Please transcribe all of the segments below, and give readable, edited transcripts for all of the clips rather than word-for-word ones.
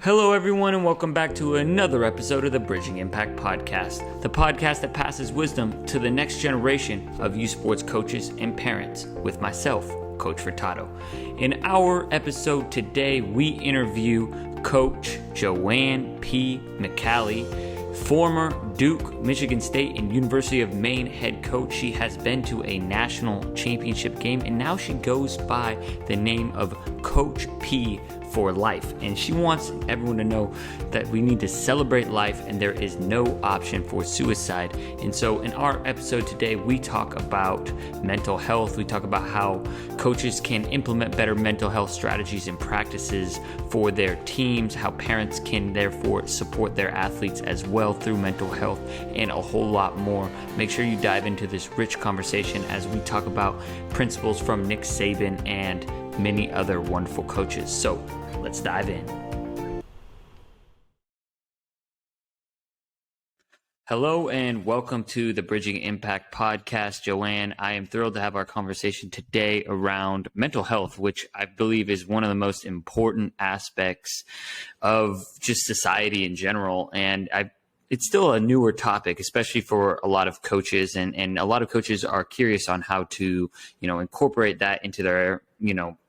Hello, everyone, and welcome back to another episode of the Bridging Impact Podcast, the podcast that passes wisdom to the next generation of youth sports coaches and parents with myself, Coach Furtado. In our episode today, we interview Coach Joanne P. McCalli, former Duke, Michigan State, and University of Maine head coach. She has been to a national championship game, and now she goes by the name of CoachP for life. And she wants everyone to know that we need to celebrate life and there is no option for suicide. And so in our episode today, we talk about mental health. We talk about how coaches can implement better mental health strategies and practices for their teams, how parents can therefore support their athletes as well through mental health, and a whole lot more. Make sure you dive into this rich conversation as we talk about principles from Nick Saban and many other wonderful coaches. So let's dive in. Hello and welcome to the Bridging Impact Podcast. Joanne, I am thrilled to have our conversation today around mental health, which I believe is one of the most important aspects of just society in general. And it's still a newer topic, especially for a lot of coaches, and a lot of coaches are curious on how to, incorporate that into their,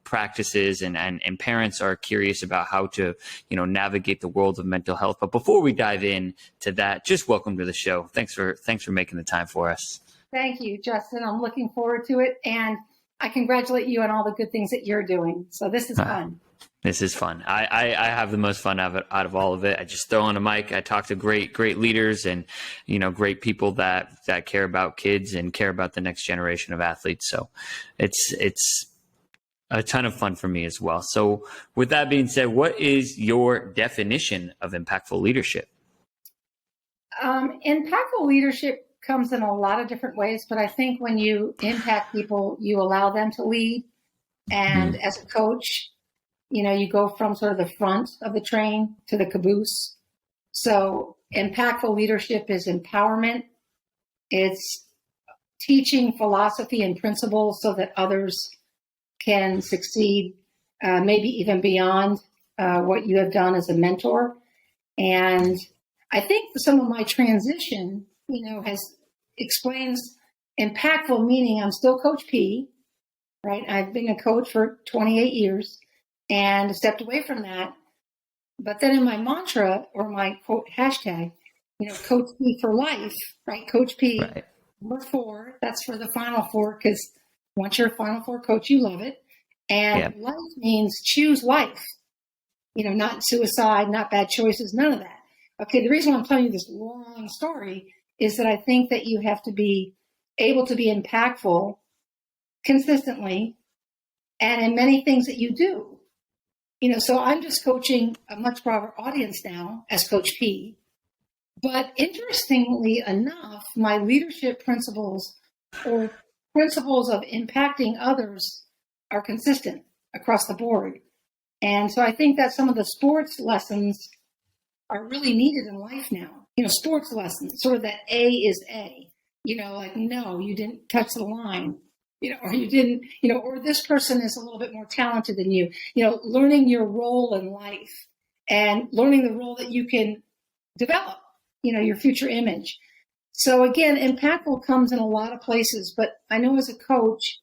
practices, and parents are curious about how to, navigate the world of mental health. But before we dive in to that, just welcome to the show. Thanks for making the time for us. Thank you, Justin. I'm looking forward to it. And I congratulate you on all the good things that you're doing. So this is fun. This is fun. I have the most fun out of all of it. I just throw on a mic. I talk to great leaders and, great people that care about kids and care about the next generation of athletes. So it's a ton of fun for me as well. So with that being said, what is your definition of impactful leadership? Impactful leadership comes in a lot of different ways, but I think when you impact people, you allow them to lead. And as a coach, you go from sort of the front of the train to the caboose. So impactful leadership is empowerment. It's teaching philosophy and principles so that others can succeed, maybe even beyond what you have done as a mentor. And I think some of my transition, explains impactful, meaning I'm still Coach P, right? I've been a coach for 28 years and stepped away from that. But then in my mantra or my quote hashtag, Coach P for life, right? Coach P, right. Number 4, that's for the Final Four, because once you're a Final Four coach, you love it. And life means choose life, not suicide, not bad choices, none of that. Okay, the reason why I'm telling you this long story is that I think that you have to be able to be impactful consistently and in many things that you do. So I'm just coaching a much broader audience now as Coach P. But interestingly enough, my leadership principles or principles of impacting others are consistent across the board. And so I think that some of the sports lessons are really needed in life now. Sports lessons, sort of that A is A, like, no, you didn't touch the line, or you didn't, or this person is a little bit more talented than you, learning your role in life and learning the role that you can develop, your future image. So again, impactful comes in a lot of places, but I know as a coach,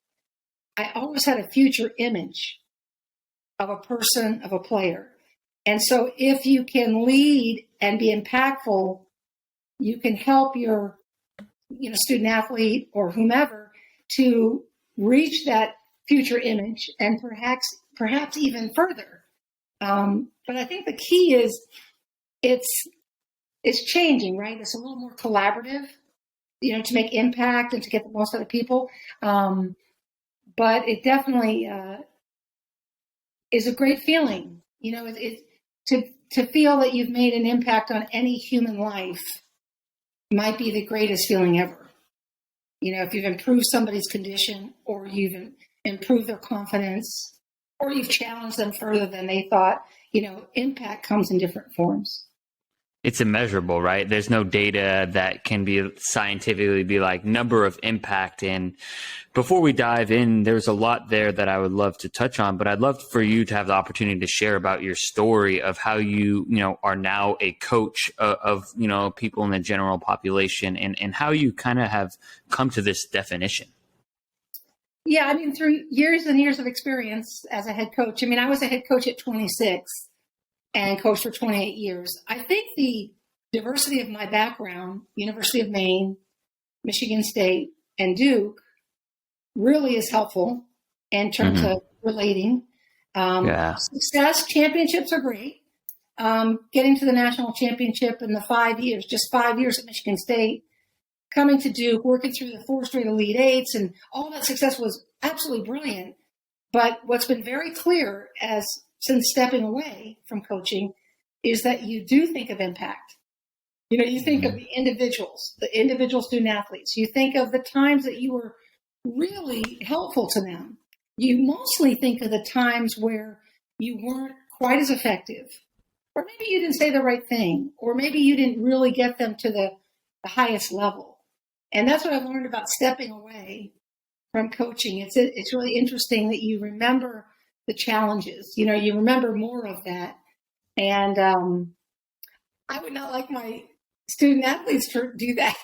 I always had a future image of a person, of a player. And so if you can lead and be impactful, you can help your, student athlete or whomever to reach that future image and perhaps even further. But I think the key is it's changing, right? It's a little more collaborative, to make impact and to get the most out of people. But it definitely is a great feeling, to feel that you've made an impact on any human life might be the greatest feeling ever. If you've improved somebody's condition or you've improved their confidence or you've challenged them further than they thought, impact comes in different forms. It's immeasurable, right? There's no data that can be scientifically be like number of impact. And before we dive in, there's a lot there that I would love to touch on, but I'd love for you to have the opportunity to share about your story of how you are now a coach of people in the general population, and how you kind of have come to this definition. Yeah, I mean, through years and years of experience as a head coach. I mean, I was a head coach at 26 and coached for 28 years. I think the diversity of my background, University of Maine, Michigan State, and Duke, really is helpful in terms of relating. Success, championships are great. Getting to the national championship in the 5 years, just 5 years at Michigan State, coming to Duke, working through the 4 straight Elite Eights, and all that success was absolutely brilliant. But what's been very clear since stepping away from coaching is that you do think of impact. You think of the individual student athletes. You think of the times that you were really helpful to them. You mostly think of the times where you weren't quite as effective, or maybe you didn't say the right thing, or maybe you didn't really get them to the highest level. And that's what I've learned about stepping away from coaching. It's really interesting that you remember the challenges. You remember more of that. And I would not like my student athletes to do that.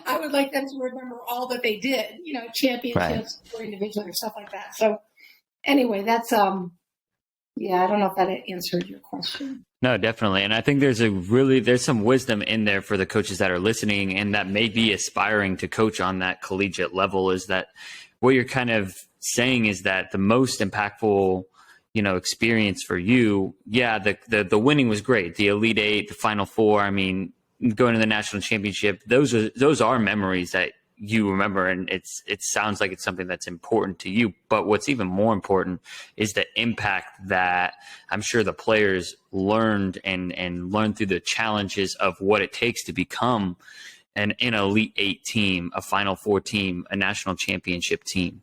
I would like them to remember all that they did, championships or individually or stuff like that. So anyway, that's, I don't know if that answered your question. No, definitely. And I think there's some wisdom in there for the coaches that are listening and that may be aspiring to coach on that collegiate level, is that what you're kind of saying is that the most impactful, experience for you, the winning was great. The Elite Eight, the Final Four, I mean, going to the national championship, those are memories that you remember, and it sounds like it's something that's important to you. But what's even more important is the impact that I'm sure the players learned and learned through the challenges of what it takes to become an Elite Eight team, a Final Four team, a national championship team.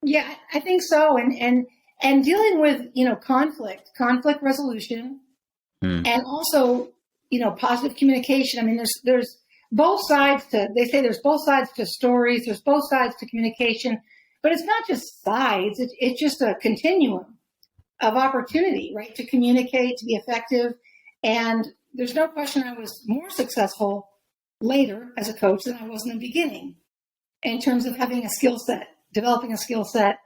Yeah, I think so. And dealing with, conflict resolution, and also, positive communication. I mean, there's both sides they say there's both sides to stories, there's both sides to communication, but it's not just sides, it's just a continuum of opportunity, right? To communicate, to be effective. And there's no question I was more successful later as a coach than I was in the beginning in terms of having a skill set, developing a skill set,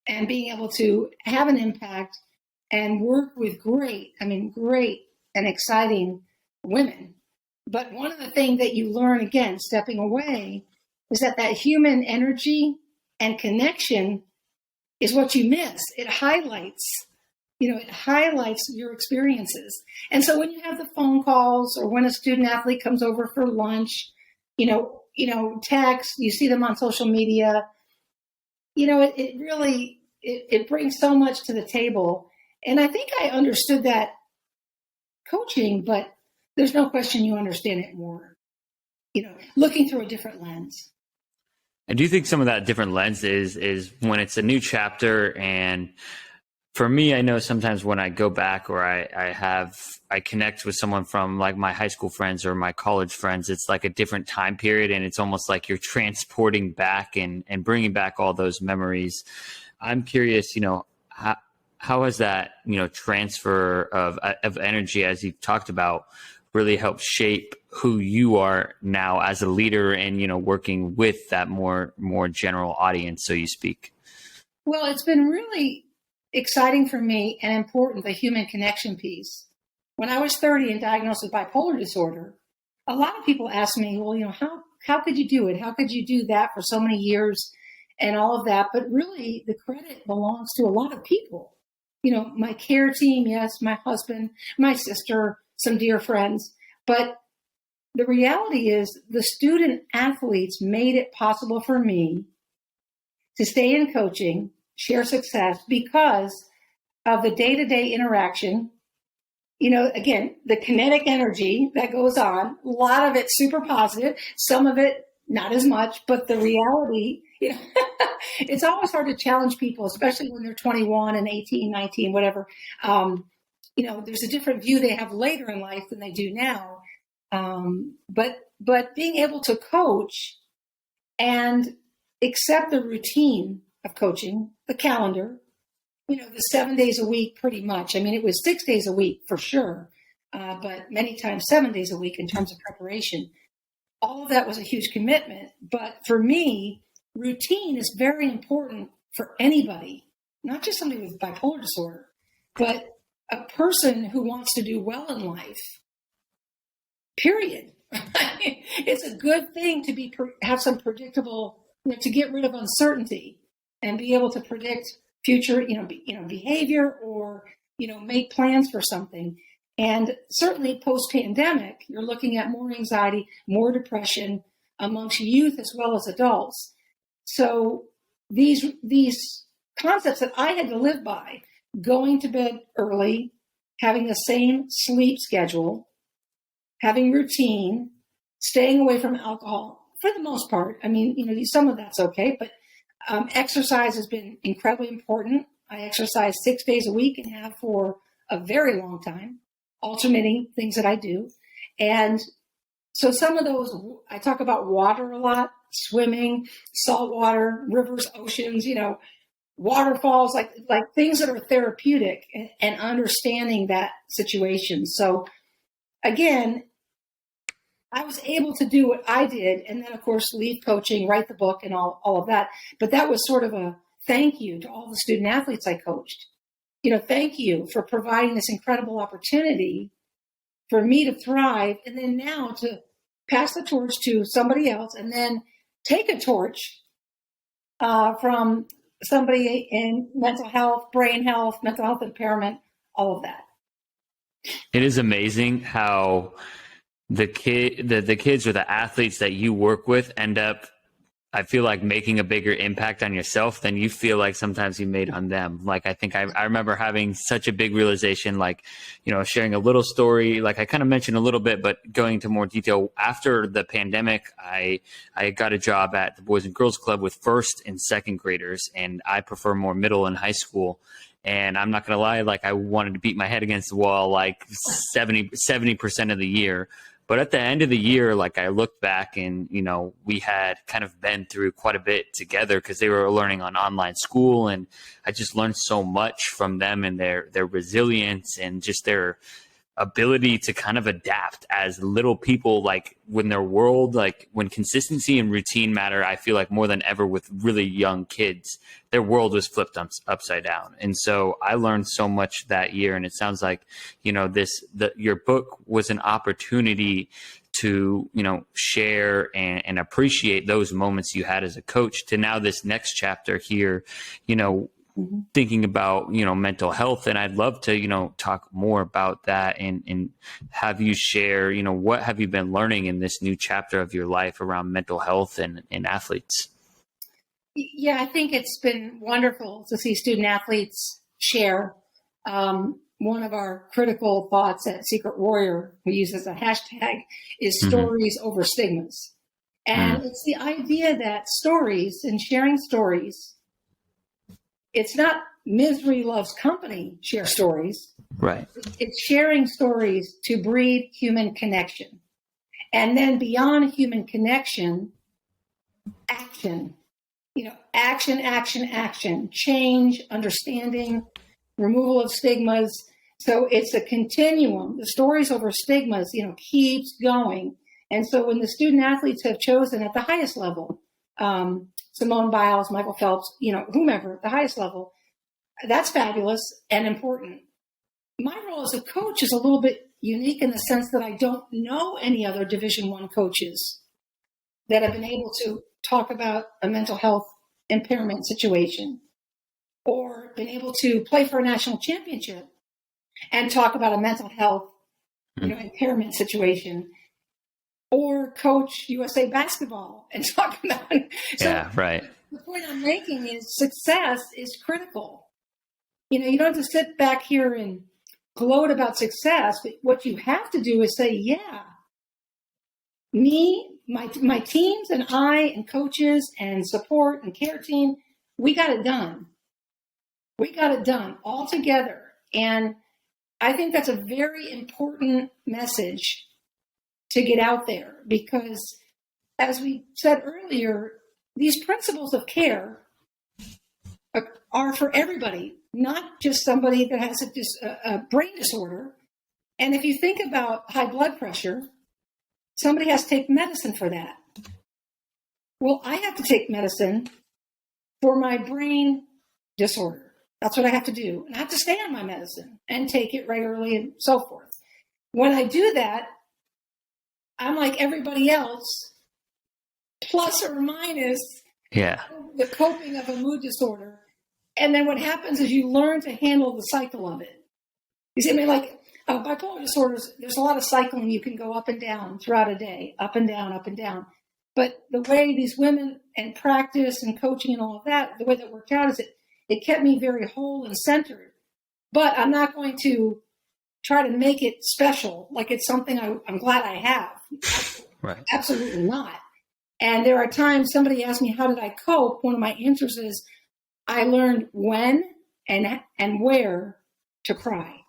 and being able to have an impact and work with great and exciting women. But one of the things that you learn, again, stepping away, is that human energy and connection is what you miss. It highlights your experiences. And so when you have the phone calls, or when a student athlete comes over for lunch, text, you see them on social media, it really, it brings so much to the table. And I think I understood that coaching, but there's no question you understand it more, looking through a different lens. I do think some of that different lens is when it's a new chapter. And for me, I know sometimes when I go back, or I connect with someone from like my high school friends or my college friends, it's like a different time period, and it's almost like you're transporting back and bringing back all those memories. I'm curious, how has that, transfer of energy, as you've talked about, really helped shape who you are now as a leader and, working with that more general audience, so you speak? Well, it's been really exciting for me and important, the human connection piece. When I was 30 and diagnosed with bipolar disorder, a lot of people asked me, well, how could you do it? How could you do that for so many years and all of that? But really, the credit belongs to a lot of people. My care team, yes, my husband, my sister, some dear friends. But the reality is the student athletes made it possible for me to stay in coaching, share success, because of the day-to-day interaction. Again, the kinetic energy that goes on, a lot of it super positive, some of it not as much, but the reality, it's always hard to challenge people, especially when they're 21 and 18, 19, whatever. there's a different view they have later in life than they do now. But being able to coach and accept the routine of coaching, the calendar, the 7 days a week, pretty much. I mean, it was 6 days a week for sure, but many times 7 days a week in terms of preparation. All of that was a huge commitment. But for me, routine is very important for anybody, not just somebody with bipolar disorder, but a person who wants to do well in life, period. It's a good thing to have some predictable, to get rid of uncertainty and be able to predict future, behavior or, make plans for something. And certainly post-pandemic, you're looking at more anxiety, more depression amongst youth as well as adults. So these concepts that I had to live by, going to bed early, having the same sleep schedule, having routine, staying away from alcohol for the most part. I mean, some of that's okay, but exercise has been incredibly important. I exercise 6 days a week and have for a very long time, alternating things that I do. And so some of those, I talk about water a lot, swimming, salt water, rivers, oceans, waterfalls, like things that are therapeutic and understanding that situation. So again, I was able to do what I did. And then of course, lead coaching, write the book and all of that. But that was sort of a thank you to all the student athletes I coached. Thank you for providing this incredible opportunity for me to thrive. And then now to pass the torch to somebody else and then take a torch from somebody in mental health, brain health, mental health impairment, all of that. It is amazing how the kids or the athletes that you work with end up, I feel like, making a bigger impact on yourself than you feel like sometimes you made on them. Like, I think I remember having such a big realization, like, sharing a little story, like I kind of mentioned a little bit, but going into more detail. After the pandemic, I got a job at the Boys and Girls Club with first and second graders, and I prefer more middle and high school. And I'm not going to lie, like I wanted to beat my head against the wall like 70% of the year. But at the end of the year, like I looked back and, we had kind of been through quite a bit together because they were learning on online school. And I just learned so much from them and their resilience and just their ability to kind of adapt as little people, like when their world, like when consistency and routine matter, I feel like more than ever with really young kids, their world was flipped upside down. And so I learned so much that year. And it sounds like, your book was an opportunity to, share and appreciate those moments you had as a coach to now this next chapter here, thinking about, mental health. And I'd love to, talk more about that and have you share, what have you been learning in this new chapter of your life around mental health and athletes? Yeah, I think it's been wonderful to see student athletes share. One of our critical thoughts at Secret Warrior, we use as a hashtag, is stories over stigmas. And it's the idea that stories and sharing stories, it's not misery loves company, share stories. Right. It's sharing stories to breed human connection. And then beyond human connection, action. Action, change, understanding, removal of stigmas. So it's a continuum. The stories over stigmas, keeps going. And so when the student athletes have chosen at the highest level, Simone Biles, Michael Phelps, whomever at the highest level, that's fabulous and important. My role as a coach is a little bit unique in the sense that I don't know any other Division I coaches that have been able to talk about a mental health impairment situation or been able to play for a national championship and talk about a mental health impairment situation or coach USA basketball and talk about it. So yeah, right. The point I'm making is success is critical. You don't have to sit back here and gloat about success, but what you have to do is say, yeah, me, my teams and I and coaches and support and care team, we got it done. We got it done all together. And I think that's a very important message to get out there because, as we said earlier, these principles of care are for everybody, not just somebody that has a brain disorder. And if you think about high blood pressure, somebody has to take medicine for that. Well, I have to take medicine for my brain disorder. That's what I have to do. And I have to stay on my medicine and take it regularly and so forth. When I do that, I'm like everybody else, plus or minus the coping of a mood disorder. And then what happens is you learn to handle the cycle of it. You see, I mean, like bipolar disorders, there's a lot of cycling. You can go up and down throughout a day, up and down, up and down. But the way these women and practice and coaching and all of that, the way that worked out is it kept me very whole and centered. But I'm not going to try to make it special, like it's something I'm glad I have. Right. Absolutely not. And there are times somebody asks me, how did I cope? One of my answers is, I learned when and where to cry.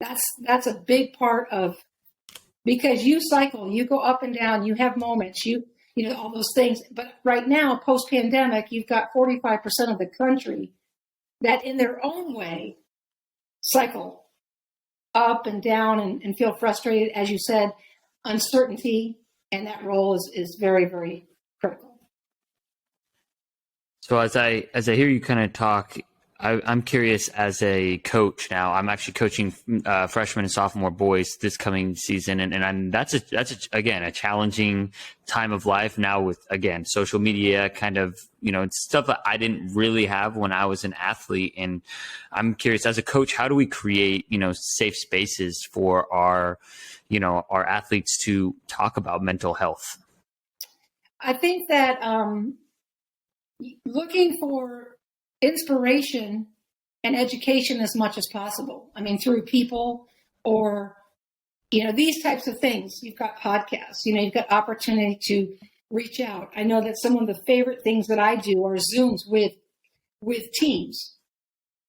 That's a big part of, because you cycle, you go up and down, you have moments, you know, all those things. But right now, post-pandemic, you've got 45% of the country that in their own way cycle up and down and feel frustrated, as you said, uncertainty, and that role is very, very critical. So as I hear you kind of talk, I'm curious as a coach now. I'm actually coaching freshman and sophomore boys this coming season, and that's again a challenging time of life now with, again, social media kind of, you know, it's stuff that I didn't really have when I was an athlete. And I'm curious as a coach, how do we create, you know, safe spaces for our athletes to talk about mental health? I think that looking for inspiration and education as much as possible. I mean, through people or, you know, these types of things. You've got podcasts, you know, you've got opportunity to reach out. I know that some of the favorite things that I do are Zooms with teams,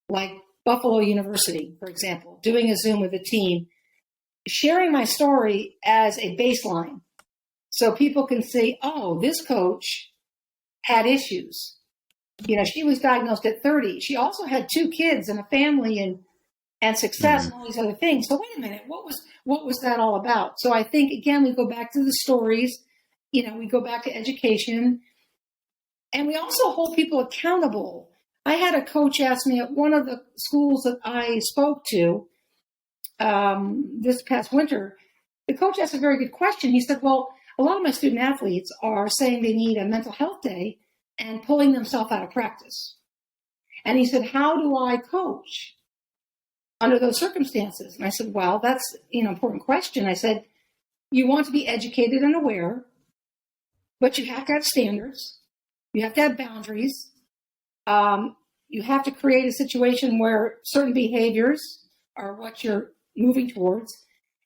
like Buffalo University, for example, doing a Zoom with a team, sharing my story as a baseline so people can say, oh, this coach had issues. You know, she was diagnosed at 30. She also had 2 kids and a family and success and all these other things. So wait a minute, what was that all about? So I think, again, we go back to the stories, you know, we go back to education, and we also hold people accountable. I had a coach ask me at one of the schools that I spoke to this past winter. The coach asked a very good question. He said, well, a lot of my student athletes are saying they need a mental health day and pulling themselves out of practice. And he said, how do I coach under those circumstances? And I said, well, that's an important question. I said, you want to be educated and aware, but you have to have standards. You have to have boundaries. You have to create a situation where certain behaviors are what you're moving towards.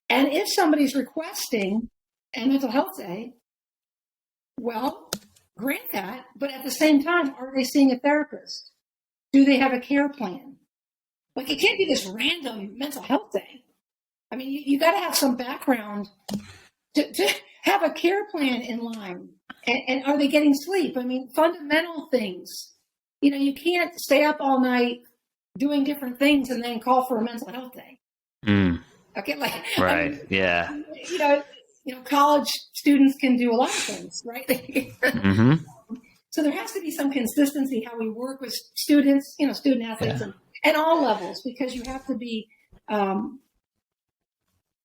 And if somebody's requesting a mental health day, well, grant that, but at the same time, are they seeing a therapist? Do they have a care plan? Like, it can't be this random mental health day. I mean, you got to have some background to have a care plan in line. And are they getting sleep? I mean, fundamental things. You know, you can't stay up all night doing different things and then call for a mental health day. Okay, like, right, I mean, yeah. You know, college students can do a lot of things, right? So there has to be some consistency how we work with students, you know, student athletes and all levels, because you have to be,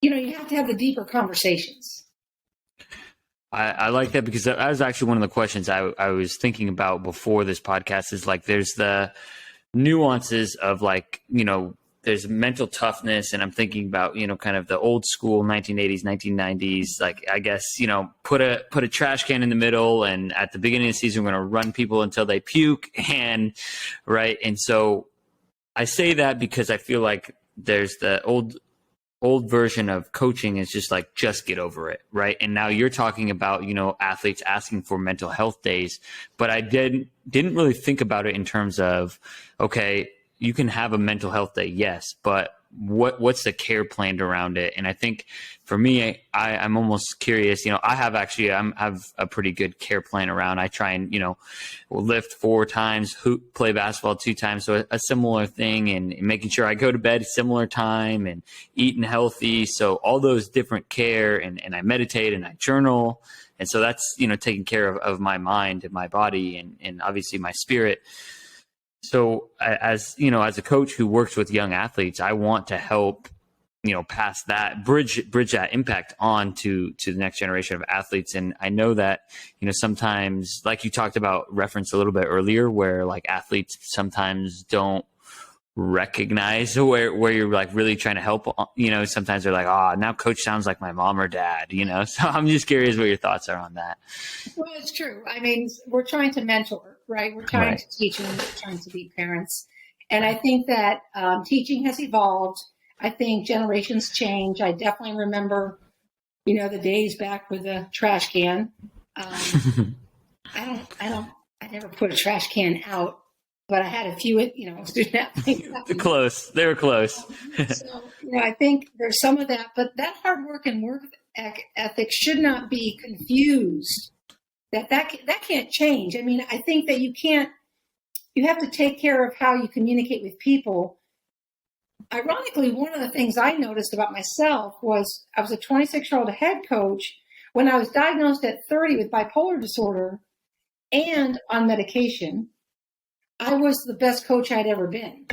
you have to have the deeper conversations. I like that, because that was actually one of the questions I was thinking about before this podcast is, like, there's the nuances of, like, you know, there's mental toughness, and I'm thinking about, you know, kind of the old school 1980s, 1990s, like, I guess, you know, put a trash can in the middle, and at the beginning of the season, we're going to run people until they puke, and right. And so I say that because I feel like there's the old version of coaching is just like, just get over it. Right. And now you're talking about, you know, athletes asking for mental health days, but I didn't really think about it in terms of, okay, you can have a mental health day, yes, but what's the care planned around it? And I think for me, I'm almost curious, I have a pretty good care plan around. I try and, lift 4 times, play basketball 2 times. So a similar thing, and making sure I go to bed a similar time and eating healthy. So all those different care, and I meditate and I journal. And so that's, taking care of my mind and my body and obviously my spirit. So as a coach who works with young athletes, I want to help, pass that bridge that impact on to the next generation of athletes. And I know that, sometimes, like you talked about, reference a little bit earlier, where like athletes sometimes don't recognize where you're like really trying to help. Sometimes they're like, oh, now coach sounds like my mom or dad, so I'm just curious what your thoughts are on that. Well, it's true. I mean, we're trying to mentor, right? We're trying to teach them, we're trying to be parents. And I think that teaching has evolved. I think generations change. I definitely remember, the days back with the trash can. I never put a trash can out, but I had a few, student athletes. They were close. So, I think there's some of that, but that hard work and work ethic should not be confused. That can't change. I mean, I think that you have to take care of how you communicate with people. Ironically, one of the things I noticed about myself was I was a 26-year-old head coach when I was diagnosed at 30 with bipolar disorder and on medication. I was the best coach I'd ever been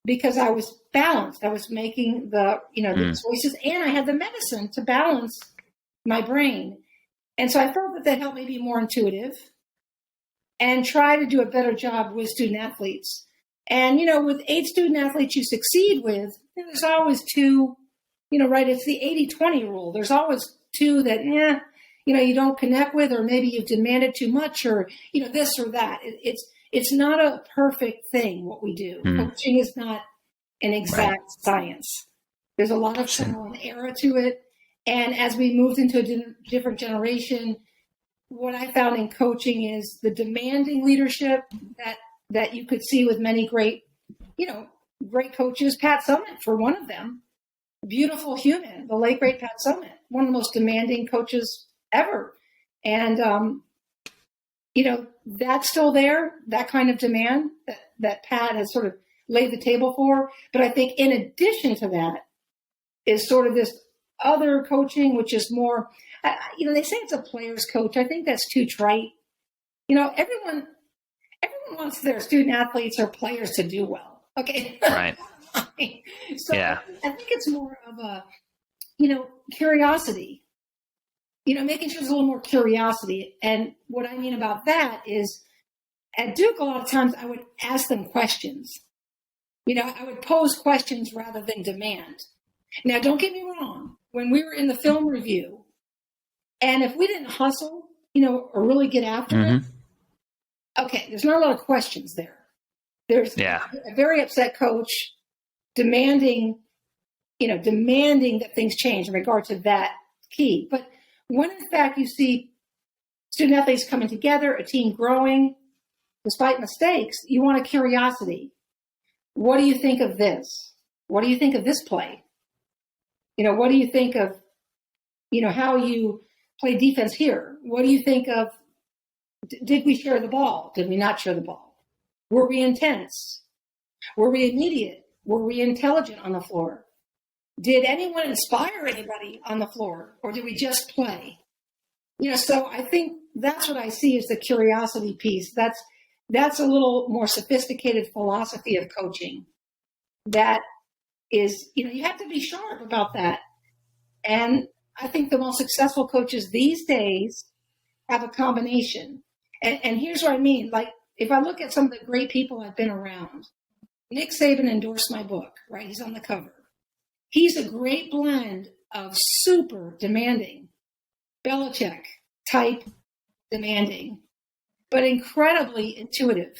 because I was balanced. I was making the choices, and I had the medicine to balance my brain. And so I felt that helped me be more intuitive and try to do a better job with student athletes. And, with 8 student athletes you succeed with, there's always 2, right? It's the 80-20 rule. There's always 2 that, you don't connect with, or maybe you've demanded too much, or, this or that. It's not a perfect thing, what we do. Coaching is not an exact science. There's a lot of trial and error to it. And as we moved into a different generation, what I found in coaching is the demanding leadership that you could see with many great coaches. Pat Summitt, for one of them, beautiful human, the late great Pat Summitt, one of the most demanding coaches ever. And, that's still there, that kind of demand that Pat has sort of laid the table for. But I think in addition to that is sort of this other coaching, which is more, they say it's a player's coach. I think that's too trite. Everyone wants their student athletes or players to do well. Okay. Right. So yeah. I think it's more of a, curiosity, making sure there's a little more curiosity. And what I mean about that is at Duke, a lot of times I would ask them questions. I would pose questions rather than demand. Now, don't get me wrong. When we were in the film review, and if we didn't hustle, or really get after it, okay, there's not a lot of questions there. There's a very upset coach demanding that things change in regard to that key. But when in fact you see student athletes coming together, a team growing, despite mistakes, you want a curiosity. What do you think of this? What do you think of this play? What do you think of, how you play defense here? What do you think of, did we share the ball? Did we not share the ball? Were we intense? Were we immediate? Were we intelligent on the floor? Did anyone inspire anybody on the floor, or did we just play? So I think that's what I see as the curiosity piece. That's a little more sophisticated philosophy of coaching. That is, you have to be sharp about that. And I think the most successful coaches these days have a combination. And here's what I mean. Like, if I look at some of the great people I've been around, Nick Saban endorsed my book, right? He's on the cover. He's a great blend of super demanding, Belichick type demanding, but incredibly intuitive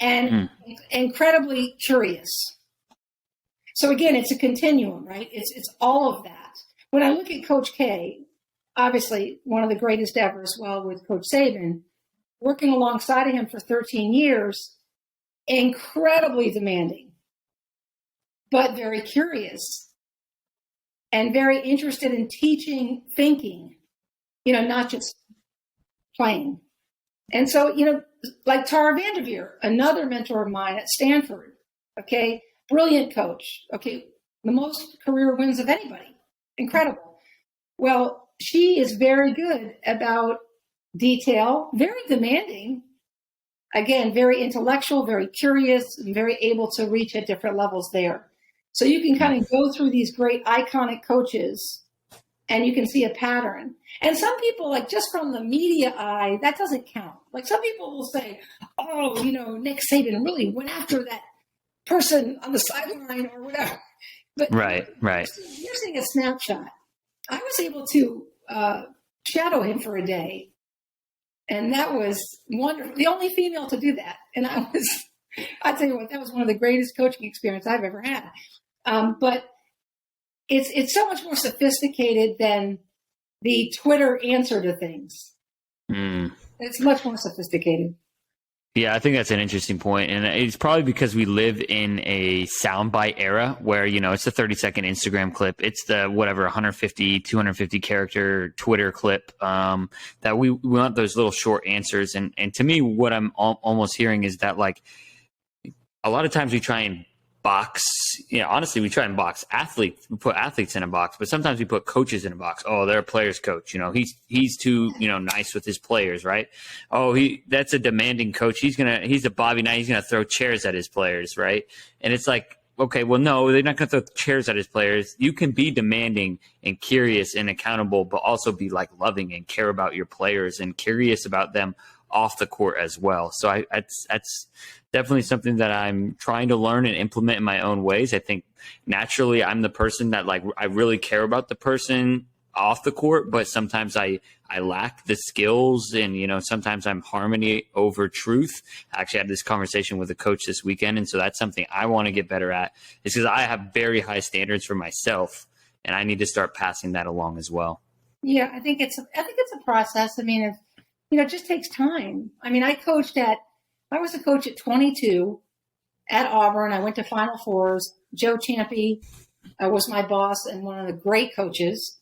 and incredibly curious. So again, it's a continuum, right? It's all of that. When I look at Coach K, obviously one of the greatest ever as well with Coach Saban, working alongside of him for 13 years, incredibly demanding, but very curious and very interested in teaching, thinking, not just playing. And so, like Tara Vanderveer, another mentor of mine at Stanford, okay, brilliant coach, okay, the most career wins of anybody, incredible. Well, she is very good about detail, very demanding, again, very intellectual, very curious, and very able to reach at different levels there. So you can kind of go through these great iconic coaches and you can see a pattern. And some people, like just from the media eye, that doesn't count. Like some people will say, oh, Nick Saban really went after that person on the sideline or whatever. But right. You're seeing a snapshot. I was able to shadow him for a day. And that was wonderful. The only female to do that. And I tell you what, that was one of the greatest coaching experiences I've ever had. But it's so much more sophisticated than the Twitter answer to things. It's much more sophisticated. Yeah, I think that's an interesting point. And it's probably because we live in a soundbite era where, it's a 30-second Instagram clip. It's the 150, 250 character Twitter clip that we want those little short answers. And to me, what I'm almost hearing is that, like, a lot of times we try and box, honestly, we try and box athletes. We put athletes in a box, but sometimes we put coaches in a box. Oh, they're a player's coach. He's too, nice with his players, right? Oh, that's a demanding coach. He's a Bobby Knight. He's going to throw chairs at his players, right? And it's like, okay, well, no, they're not going to throw chairs at his players. You can be demanding and curious and accountable, but also be like loving and care about your players and curious about them off the court as well. So that's definitely something that I'm trying to learn and implement in my own ways. I think naturally I'm the person that, like, I really care about the person off the court, but sometimes I lack the skills and, sometimes I'm harmony over truth. I actually had this conversation with a coach this weekend. And so that's something I want to get better at, is because I have very high standards for myself and I need to start passing that along as well. Yeah, I think it's a process. I mean, it just takes time. I mean, I was a coach at 22 at Auburn. I went to Final Fours. Joe Champy was my boss and one of the great coaches.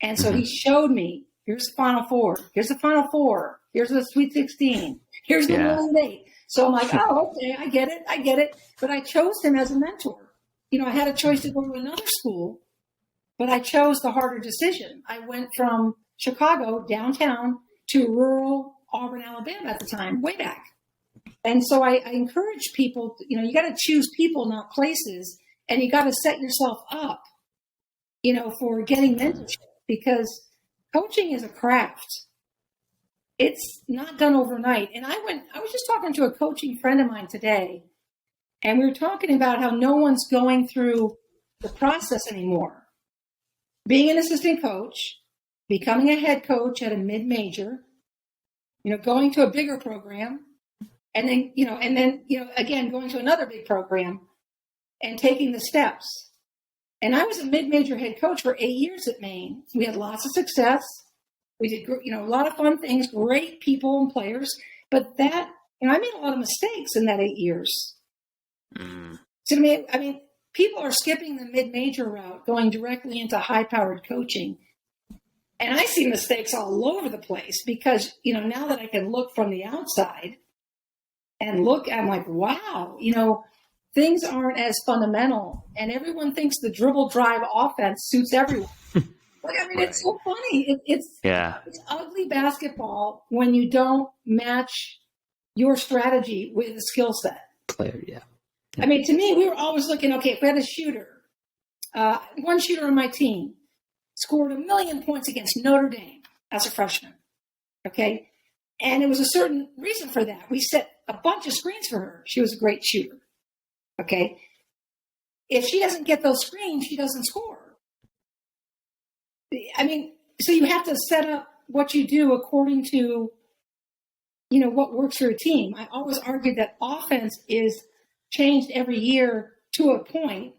And so he showed me, here's the Final Four. Here's the Final Four. Here's the Sweet 16. Here's the Elite Eight. So I'm like, oh, okay, I get it. But I chose him as a mentor. I had a choice to go to another school, but I chose the harder decision. I went from Chicago downtown to rural Auburn, Alabama at the time, way back. And so I encourage people, you got to choose people, not places, and you got to set yourself up, for getting mentorship, because coaching is a craft. It's not done overnight. And I was just talking to a coaching friend of mine today, and we were talking about how no one's going through the process anymore. Being an assistant coach, becoming a head coach at a mid-major, going to a bigger program, and then, again, going to another big program and taking the steps. And I was a mid-major head coach for 8 years at Maine. We had lots of success. We did, a lot of fun things, great people and players. But that, I made a lot of mistakes in that 8 years. So I mean, people are skipping the mid-major route, going directly into high-powered coaching. And I see mistakes all over the place because, now that I can look from the outside and I'm like, wow, things aren't as fundamental. And everyone thinks the dribble drive offense suits everyone. It's so funny. It's ugly basketball when you don't match your strategy with a skill set. Player, yeah. I mean, to me, we were always looking, okay, if we had a shooter, one shooter on my team scored 1 million points against Notre Dame as a freshman, okay? And it was a certain reason for that. We set a bunch of screens for her. She was a great shooter, okay? If she doesn't get those screens, she doesn't score. I mean, so you have to set up what you do according to, what works for a team. I always argued that offense is changed every year to a point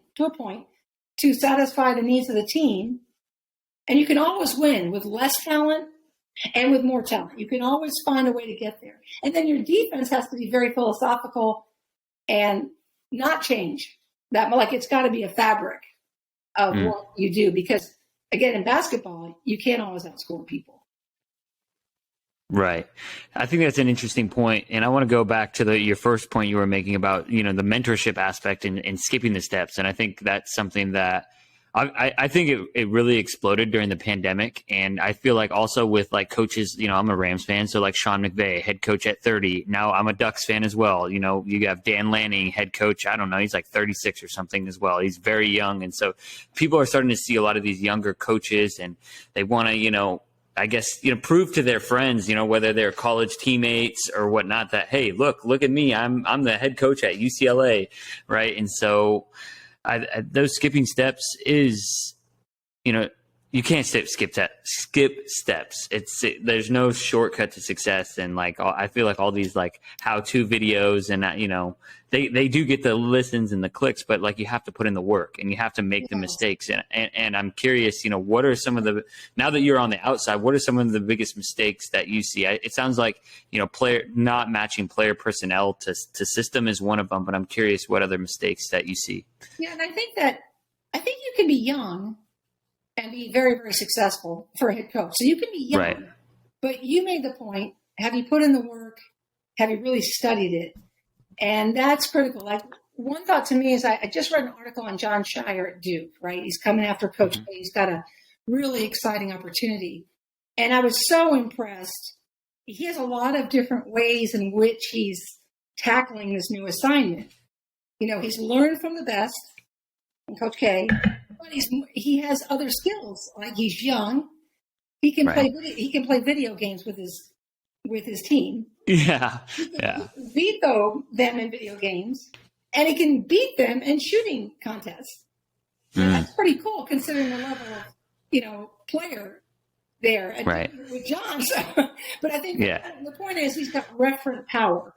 to satisfy the needs of the team. And you can always win with less talent and with more talent. You can always find a way to get there. And then your defense has to be very philosophical and not change that. Like, it's got to be a fabric of what you do, because again, in basketball, you can't always outscore people. Right. I think that's an interesting point. And I want to go back to your first point you were making about, the mentorship aspect and skipping the steps. And I think that's something that I think it really exploded during the pandemic. And I feel like also with like coaches, I'm a Rams fan. So like Sean McVay, head coach at 30. Now I'm a Ducks fan as well. You have Dan Lanning, head coach. I don't know. He's like 36 or something as well. He's very young. And so people are starting to see a lot of these younger coaches, and they want to, I guess, prove to their friends, whether they're college teammates or whatnot, that, hey, look at me. I'm the head coach at UCLA. Right. And so those skipping steps is, you can't skip steps. There's no shortcut to success. And like, I feel like all these like how-to videos and they do get the listens and the clicks, but like you have to put in the work and you have to make the mistakes. And I'm curious, what are some of now that you're on the outside, what are some of the biggest mistakes that you see? It sounds like, player not matching player personnel to system is one of them, but I'm curious what other mistakes that you see. Yeah. And I think you can be young and be very, very successful for a head coach. So you can be young, right, but you made the point. Have you put in the work? Have you really studied it? And that's critical. Like, one thought to me is I just read an article on John Shire at Duke, right? He's coming after Coach P. He's got a really exciting opportunity. And I was so impressed. He has a lot of different ways in which he's tackling this new assignment. He's learned from the best, and Coach K, but he has other skills. Like, he's young. He can play video games with his team. Yeah. He can veto them in video games, and he can beat them in shooting contests. That's pretty cool considering the level of, player there. And with John. But I think the point is he's got referent power,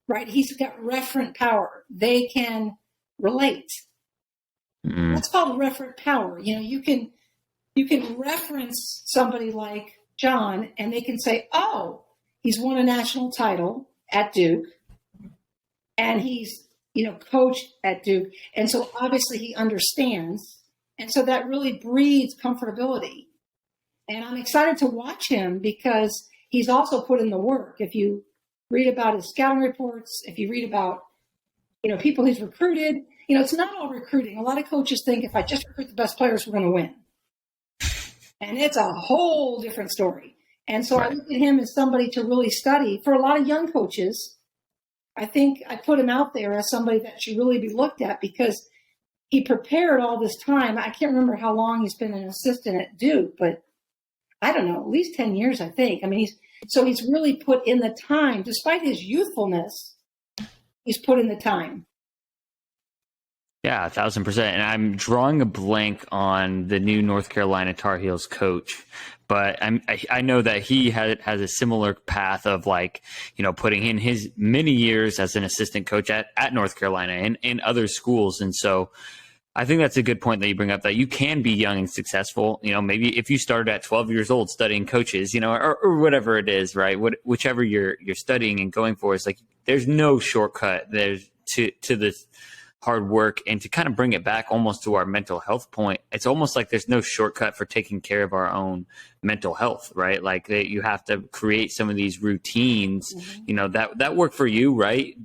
right? He's got referent power. They can relate. That's called referent power. You can reference somebody like John, and they can say, oh, he's won a national title at Duke, and he's, coached at Duke. And so obviously he understands. And so that really breeds comfortability. And I'm excited to watch him because he's also put in the work. If you read about his scouting reports, if you read about, people he's recruited, it's not all recruiting. A lot of coaches think if I just recruit the best players, we're going to win. And it's a whole different story. And so I look at him as somebody to really study. For a lot of young coaches, I think I put him out there as somebody that should really be looked at because he prepared all this time. I can't remember how long he's been an assistant at Duke, but I don't know, at least 10 years, I think. I mean, he's really put in the time. Despite his youthfulness, he's put in the time. Yeah, 1,000%. And I'm drawing a blank on the new North Carolina Tar Heels coach, but I know that he has a similar path of like, putting in his many years as an assistant coach at North Carolina and in other schools. And so I think that's a good point that you bring up, that you can be young and successful. Maybe if you started at 12 years old studying coaches, or whatever it is, right? Whichever you're studying and going for, is like, there's no shortcut there's to this hard work. And to kind of bring it back almost to our mental health point, it's almost like there's no shortcut for taking care of our own mental health, right? Like you have to create some of these routines, that work for you, right?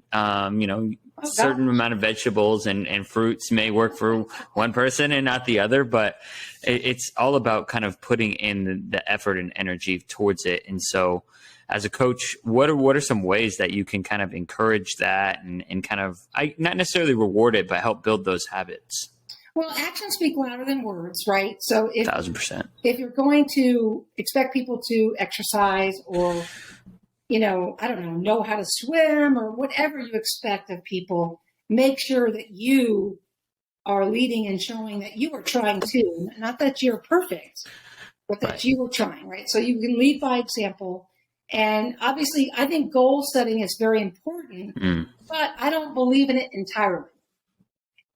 Certain amount of vegetables and fruits may work for one person and not the other, but it's all about kind of putting in the effort and energy towards it. And so as a coach, what are some ways that you can kind of encourage that and kind of, not necessarily reward it, but help build those habits? Well, actions speak louder than words, right? So 1,000%. If you're going to expect people to exercise or, I don't know how to swim or whatever you expect of people, make sure that you are leading and showing that you are trying too. Not that you're perfect, but that you are trying, right? So you can lead by example. And obviously, I think goal setting is very important, but I don't believe in it entirely.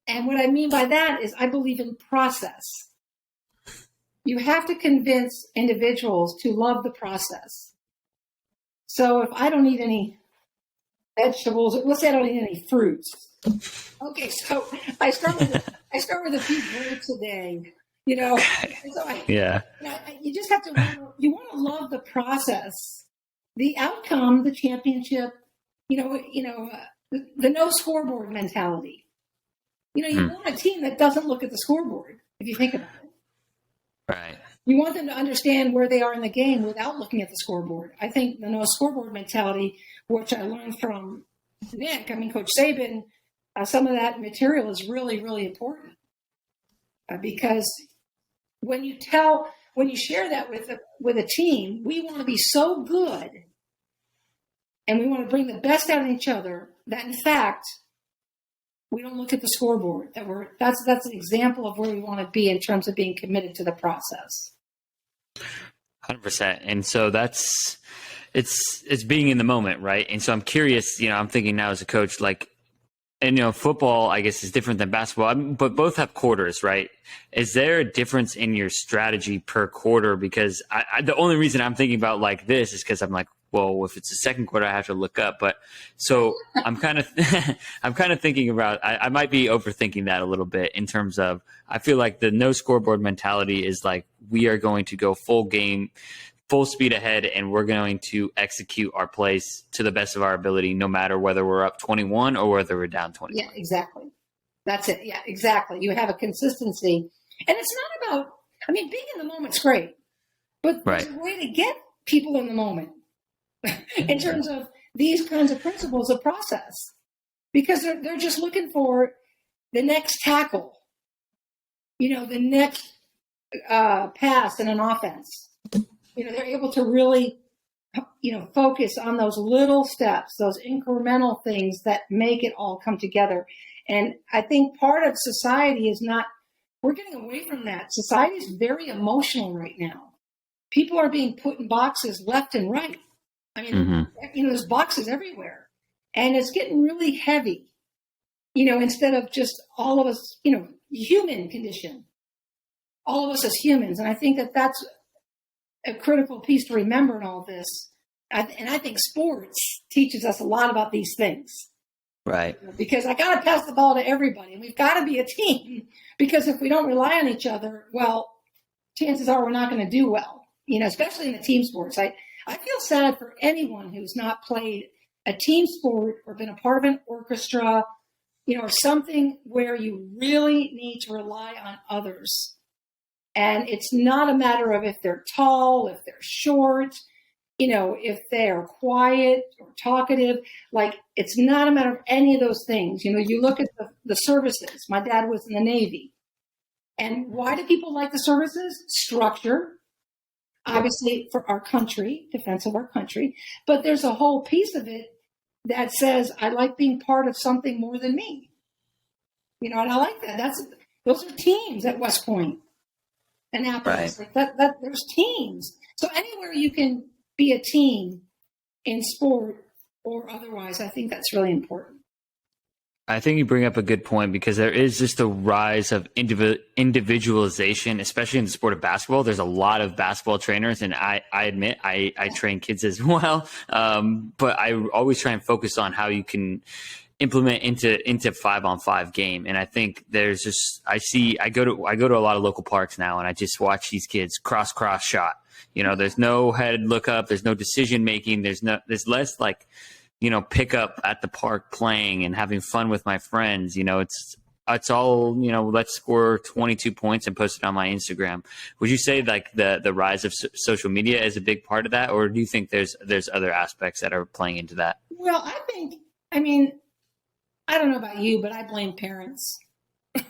And what I mean by that is I believe in process. You have to convince individuals to love the process. So if I don't eat any vegetables. Let's say I don't eat any fruits. Okay, so I start with a few grapes a day. So you just have to you want to love the process, the outcome, the championship. The no scoreboard mentality. You want a team that doesn't look at the scoreboard. If you think about it, Right. You want them to understand where they are in the game without looking at the scoreboard. I think the no scoreboard mentality, which I learned from Nick, Coach Saban, some of that material is really, really important because when you share that with a team, we want to be so good and we want to bring the best out of each other that in fact we don't look at the scoreboard. That's an example of where we want to be in terms of being committed to the process. 100%. And so it's being in the moment, right? And so I'm curious, I'm thinking now as a coach, football, I guess, is different than basketball, but both have quarters, right? Is there a difference in your strategy per quarter? Because the only reason I'm thinking about like this is because I'm like, well, if it's the second quarter, I have to look up. But so I'm kind of thinking about, I might be overthinking that a little bit in terms of, I feel like the no scoreboard mentality is like, we are going to go full game, full speed ahead, and we're going to execute our plays to the best of our ability, no matter whether we're up 21 or whether we're down 21. Yeah, exactly. That's it. Yeah, exactly. You have a consistency. And it's not about, being in the moment's great, but there's a way to get people in the moment in terms of these kinds of principles of process, because they're just looking for the next tackle, the next pass in an offense. They're able to really, focus on those little steps, those incremental things that make it all come together. And I think part of society we're getting away from that. Society is very emotional right now. People are being put in boxes left and right. There's boxes everywhere, and it's getting really heavy, instead of just all of us, human condition, all of us as humans. And I think that's a critical piece to remember in all this. And I think sports teaches us a lot about these things. Right. Because I got to pass the ball to everybody, and we've got to be a team, because if we don't rely on each other, well, chances are we're not going to do well, especially in the team sports. I feel sad for anyone who's not played a team sport or been a part of an orchestra, or something where you really need to rely on others. And it's not a matter of if they're tall, if they're short, if they're quiet or talkative. It's not a matter of any of those things. You look at the services. My dad was in the Navy. And why do people like the services? Structure. Obviously, for our country, defense of our country, but there's a whole piece of it that says, I like being part of something more than me. And I like that. Those are teams at West Point, Annapolis. Right. There's teams. So anywhere you can be a team in sport or otherwise, I think that's really important. I think you bring up a good point, because there is just a rise of individualization, especially in the sport of basketball. There's a lot of basketball trainers, and I admit I train kids as well. But I always try and focus on how you can implement into 5-on-5 game. And I think there's just, I go to a lot of local parks now, and I just watch these kids cross shot. There's no head look up. There's no decision making. There's less pick up at the park playing and having fun with my friends. It's all, let's score 22 points and post it on my Instagram. Would you say the rise of social media is a big part of that? Or do you think there's other aspects that are playing into that? Well, I don't know about you, but I blame parents. I'm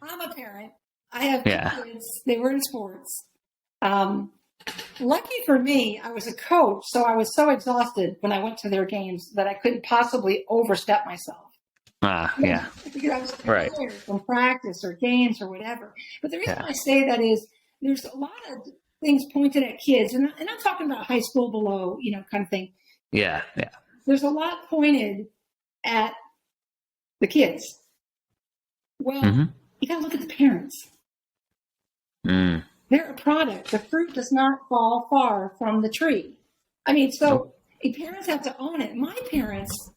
a parent. I have kids. They were in sports. Lucky for me, I was a coach, so I was so exhausted when I went to their games that I couldn't possibly overstep myself. Yeah. Because I was tired from practice or games or whatever. But the reason I say that is there's a lot of things pointed at kids, and I'm talking about high school below, kind of thing. Yeah. There's a lot pointed at the kids. Well, you got to look at the parents. They're a product. The fruit does not fall far from the tree. So Parents have to own it. My parents,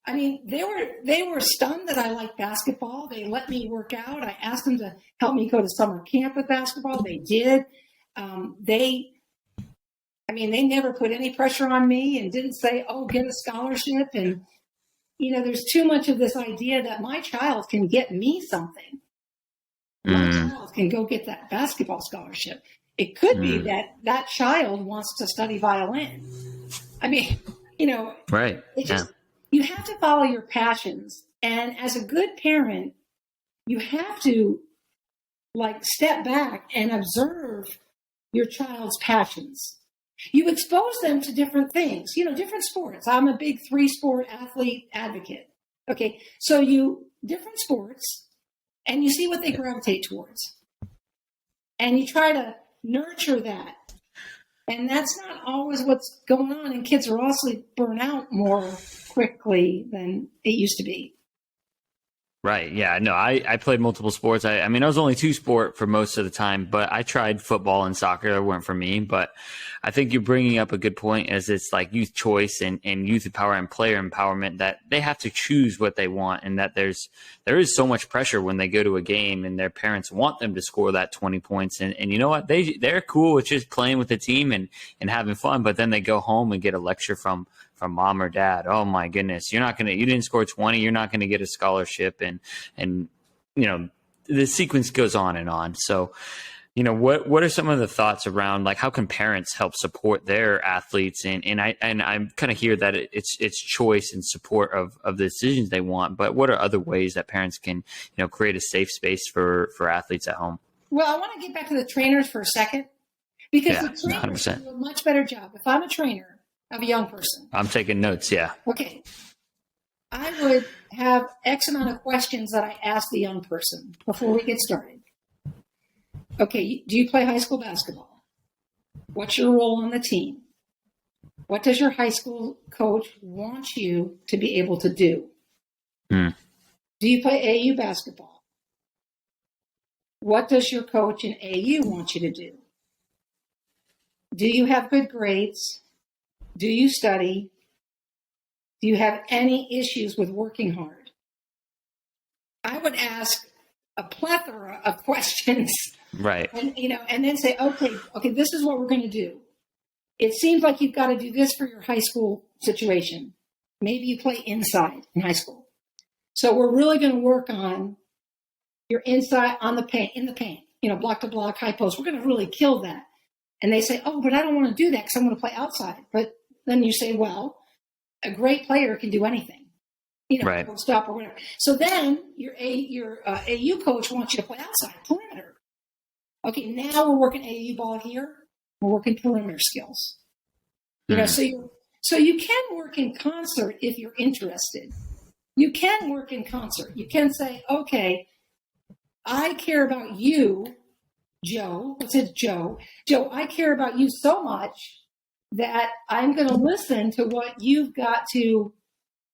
I mean, they were stunned that I liked basketball. They let me work out. I asked them to help me go to summer camp with basketball. They did. They never put any pressure on me and didn't say, "Oh, get a scholarship." And there's too much of this idea that my child can get me something. My child can go get that basketball scholarship. It could be that child wants to study violin. I mean, right. You have to follow your passions. And as a good parent, you have to step back and observe your child's passions. You expose them to different things, different sports. I'm a big 3-sport athlete advocate. Okay. So different sports, and you see what they gravitate towards. And you try to nurture that. And that's not always what's going on. And kids are also burn out more quickly than it used to be. Right. Yeah. No, I played multiple sports. I was only 2-sport for most of the time, but I tried football and soccer. That weren't for me. But I think you're bringing up a good point, as it's like youth choice and youth empowerment and player empowerment, that they have to choose what they want, and that there is so much pressure when they go to a game and their parents want them to score that 20 points. And you know what? They're cool with just playing with the team and having fun, but then they go home and get a lecture from mom or dad. Oh my goodness, you didn't score 20, you're not going to get a scholarship. And the sequence goes on and on. So, what are some of the thoughts around how can parents help support their athletes? And I kind of hear that it's choice and support of the decisions they want, but what are other ways that parents can, create a safe space for athletes at home? Well, I want to get back to the trainers for a second, because the trainers 100%. do a much better job. If I'm a trainer of a young person. I'm taking notes. Yeah. Okay. I would have X amount of questions that I ask the young person before we get started. Okay. Do you play high school basketball? What's your role on the team? What does your high school coach want you to be able to do? Do you play AAU basketball? What does your coach in AAU want you to do? Do you have good grades? Do you study? Do you have any issues with working hard? I would ask a plethora of questions. Right. And then say, okay, this is what we're going to do. It seems like you've got to do this for your high school situation. Maybe you play inside in high school. So we're really going to work on your inside in the paint, block to block, high post. We're going to really kill that. And they say, oh, but I don't want to do that because I'm going to play outside. But then you say, well, a great player can do anything, right. Stop or whatever. So then your AU coach wants you to play outside, perimeter. Okay, now we're working AU ball here. We're working perimeter skills. So you can work in concert if you're interested. You can work in concert. You can say, okay, I care about you, Joe. Let's say Joe. Joe, I care about you so much that I'm going to listen to what you've got to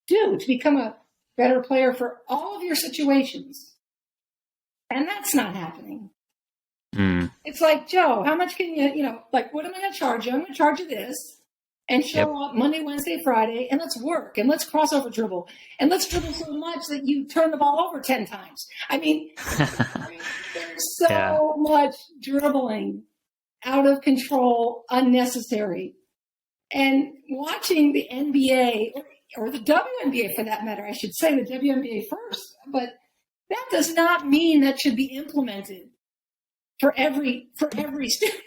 do to become a better player for all of your situations. And that's not happening. It's like, Joe, how much can what am I going to charge you? I'm going to charge you this, and show up Monday, Wednesday, Friday, and let's work, and let's crossover dribble, and let's dribble so much that you turn the ball over 10 times. There's so much dribbling, out of control, unnecessary. And watching the NBA or the WNBA, for that matter, I should say the WNBA first, but that does not mean that should be implemented for every student.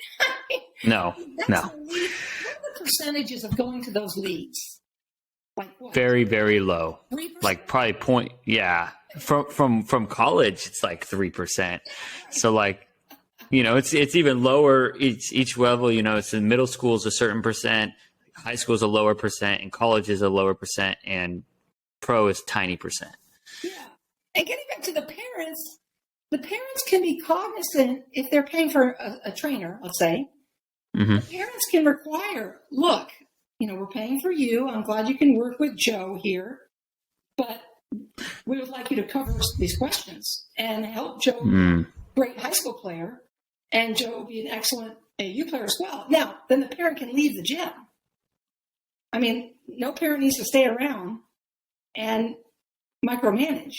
No. What are the percentages of going to those leagues? Like what? Very, very low. 3%? Like probably point. Yeah. From college, it's like 3%. So it's even lower each level. It's in middle school is a certain percent. High school is a lower percent, and college is a lower percent, and pro is tiny percent. Yeah. And getting back to the parents can be cognizant if they're paying for a trainer, let's say. The parents can require, look, we're paying for you. I'm glad you can work with Joe here, but we would like you to cover these questions and help Joe, great high school player, and Joe will be an excellent AU player as well. Now, then the parent can leave the gym. I mean, no parent needs to stay around and micromanage.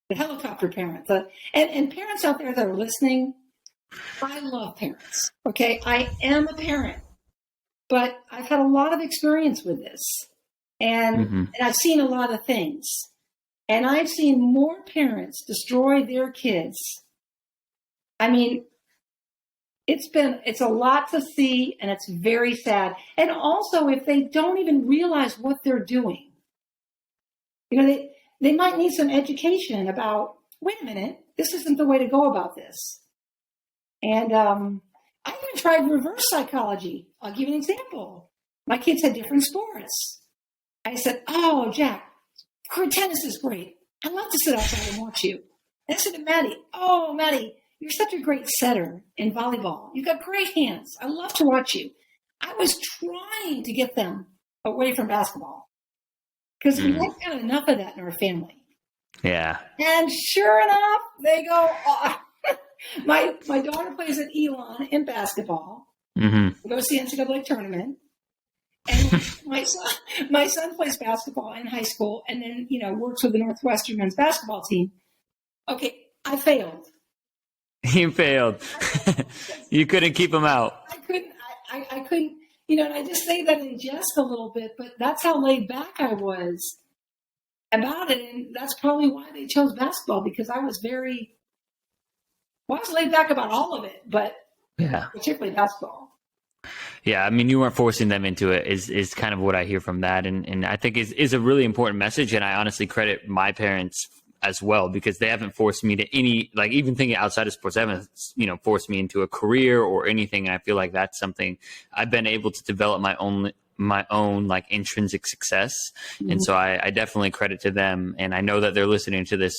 The helicopter parent, and parents out there that are listening, I love parents. Okay, I am a parent, but I've had a lot of experience with this, and I've seen a lot of things, and I've seen more parents destroy their kids. I mean, it's a lot to see, and it's very sad. And also, if they don't even realize what they're doing, you know, they might need some education about, wait a minute, this isn't the way to go about this. And I even tried reverse psychology. I'll give you an example. My kids had different sports. I said, oh, Jack, tennis is great. I love to sit outside and watch you. And I said to Maddie, oh, Maddie, you're such a great setter in volleyball. You've got great hands. I love to watch you. I was trying to get them away from basketball because we had kind of enough of that in our family. Yeah. And sure enough, they go, oh. My daughter plays at Elon in basketball. Goes to the NCAA tournament. And my son plays basketball in high school and then, works with the Northwestern men's basketball team. Okay, I failed. You failed. You couldn't keep them out. I couldn't, and I just say that in jest a little bit, but that's how laid back I was about it. And that's probably why they chose basketball, because I was laid back about all of it, but particularly basketball. Yeah, I mean, you weren't forcing them into it is kind of what I hear from that. And I think is a really important message. And I honestly credit my parents as well, because they haven't forced me to even thinking outside of sports, they haven't, forced me into a career or anything. And I feel like that's something I've been able to develop my own like intrinsic success. And so I definitely credit to them. And I know that they're listening to this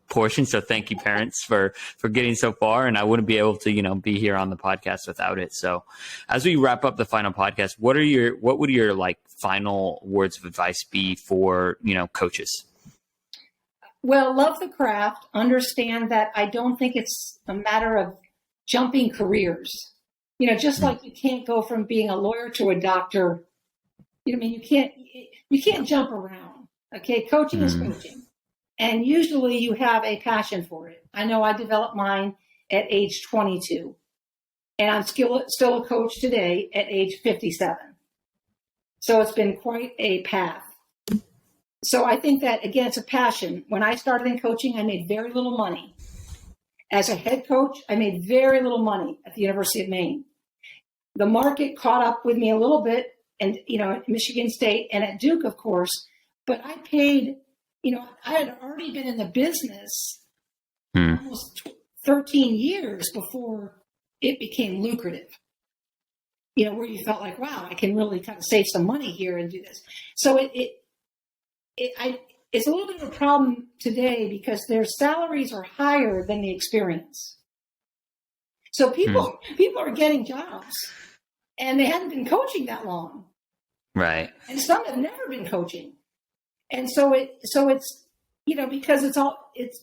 portion. So thank you, parents, for getting so far. And I wouldn't be able to, be here on the podcast without it. So as we wrap up the final podcast, what would your like final words of advice be for, coaches? Well, love the craft. Understand that I don't think it's a matter of jumping careers. Just like you can't go from being a lawyer to a doctor. You can't jump around. Okay, coaching is coaching, and usually you have a passion for it. I know I developed mine at age 22, and I'm still a coach today at age 57. So it's been quite a path. So I think that, again, it's a passion. When I started in coaching, I made very little money. As a head coach, I made very little money at the University of Maine. The market caught up with me a little bit, and at Michigan State and at Duke, of course. But I paid, I had already been in the business almost 13 years before it became lucrative. Where you felt like, wow, I can really kind of save some money here and do this. So it's a little bit of a problem today because their salaries are higher than the experience. So people are getting jobs, and they hadn't been coaching that long, right? And some have never been coaching, and so it's because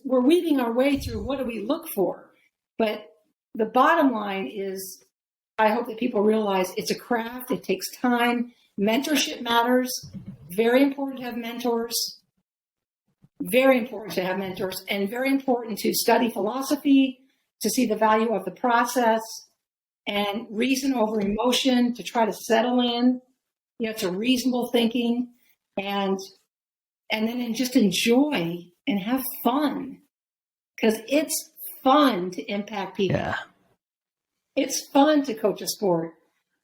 we're weaving our way through what do we look for, but the bottom line is, I hope that people realize it's a craft. It takes time. Mentorship matters. Very important to have mentors. Very important to have mentors, and very important to study philosophy, to see the value of the process, and reason over emotion, to try to settle in, to reasonable thinking, and then just enjoy and have fun, because it's fun to impact people. Yeah. It's fun to coach a sport,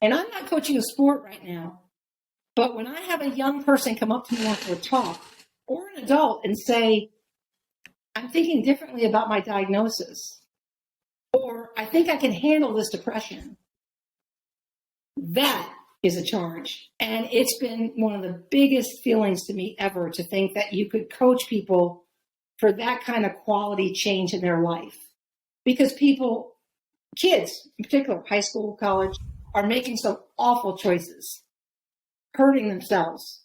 and I'm not coaching a sport right now, but when I have a young person come up to me after a talk, or an adult, and say, I'm thinking differently about my diagnosis, or I think I can handle this depression, that is a charge. And it's been one of the biggest feelings to me ever, to think that you could coach people for that kind of quality change in their life. Because kids in particular, high school, college, are making some awful choices, hurting themselves.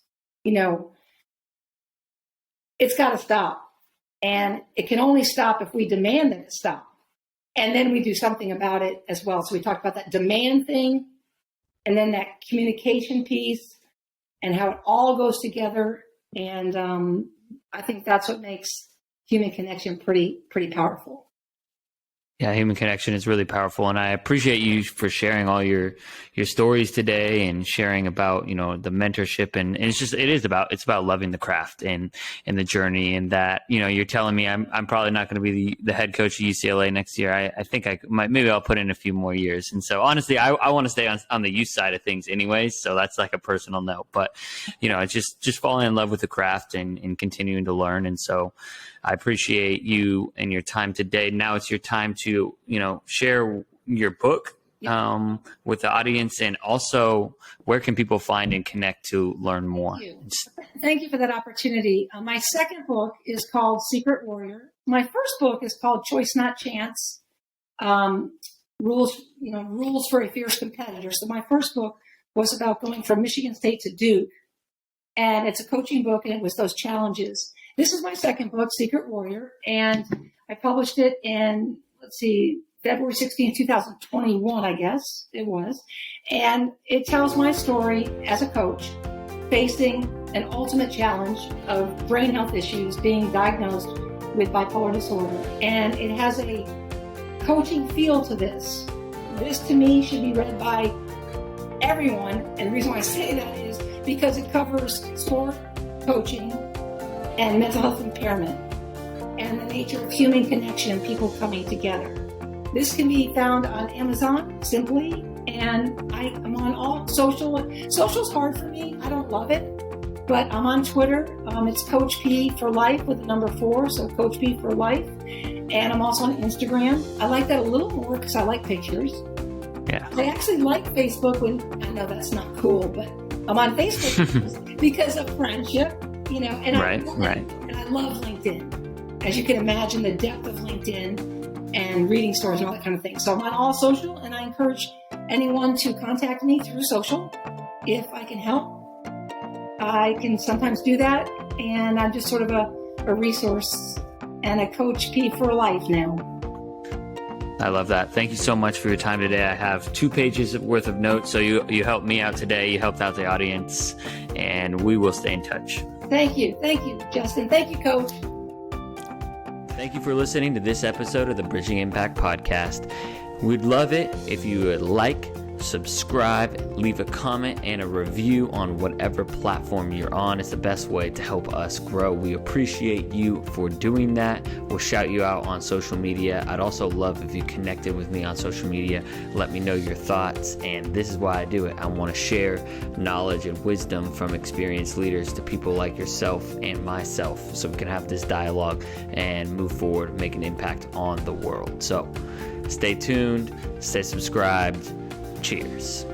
It's got to stop. And it can only stop if we demand that it stop. And then we do something about it as well. So we talked about that demand thing, and then that communication piece, and how it all goes together. And I think that's what makes human connection pretty powerful. Yeah, human connection is really powerful, and I appreciate you for sharing all your stories today and sharing about, you know, the mentorship, and it's about loving the craft and the journey, and that, you know, you're telling me I'm probably not going to be the head coach of UCLA next year. I think I might, maybe I'll put in a few more years, and so honestly, I want to stay on the youth side of things anyways, so that's like a personal note. But, you know, it's just falling in love with the craft and continuing to learn, and so I appreciate you and your time today. Now it's your time to, you know, share your book with the audience, and also where can people find and connect to learn more? Thank you for that opportunity. My second book is called Secret Warrior. My first book is called Choice Not Chance, Rules for a Fierce Competitor. So my first book was about going from Michigan State to Duke, and it's a coaching book, and it was those challenges. This is my second book, Secret Warrior, and I published it in, February 16, 2021, I guess it was. And it tells my story as a coach facing an ultimate challenge of brain health issues, being diagnosed with bipolar disorder. And it has a coaching feel to this. This, to me, should be read by everyone. And the reason why I say that is because it covers sport, coaching, and mental health impairment, and the nature of human connection and people coming together. This can be found on Amazon simply, and I'm on all social. Social's hard for me. I don't love it, but I'm on Twitter. It's CoachP for Life with the number 4, so CoachP for Life. And I'm also on Instagram. I like that a little more because I like pictures. Yeah. I actually like Facebook I know that's not cool, but I'm on Facebook because of friendship. You know, and I love LinkedIn. As you can imagine, the depth of LinkedIn and reading stories and all that kind of thing. So I'm on all social, and I encourage anyone to contact me through social if I can help. I can sometimes do that, and I'm just sort of a resource and a Coach P for life now. I love that. Thank you so much for your time today. I have 2 pages worth of notes, so you helped me out today. You helped out the audience, and we will stay in touch. Thank you, Justin. Thank you, Coach. Thank you for listening to this episode of the Bridging Impact Podcast. We'd love it if you would like, subscribe, leave a comment and a review on whatever platform you're on. It's the best way to help us grow. We appreciate you for doing that. We'll shout you out on social media. I'd also love if you connected with me on social media. Let me know your thoughts. And this is why I do it. I want to share knowledge and wisdom from experienced leaders to people like yourself and myself, so we can have this dialogue and move forward, make an impact on the world. So stay tuned, stay subscribed. Cheers.